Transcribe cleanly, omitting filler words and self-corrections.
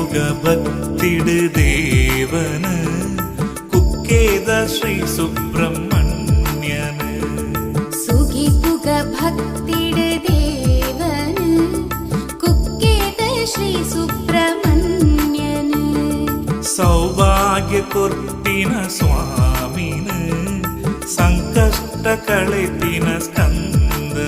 ഭക്തിട് ദേവന് കുക്കേത ശ്രീ സുബ്രഹ്മണ്യന് സുഖിപ്പുക ഭക്തിട് ദേവന് കുക്കേത ശ്രീ സുബ്രഹ്മണ്യന് സൗഭാഗ്യ കൊർത്തിന സ്വാമിന് ಸಂಕಷ್ಟ ಕಳೆತಿನ ಸ್ಕಂದ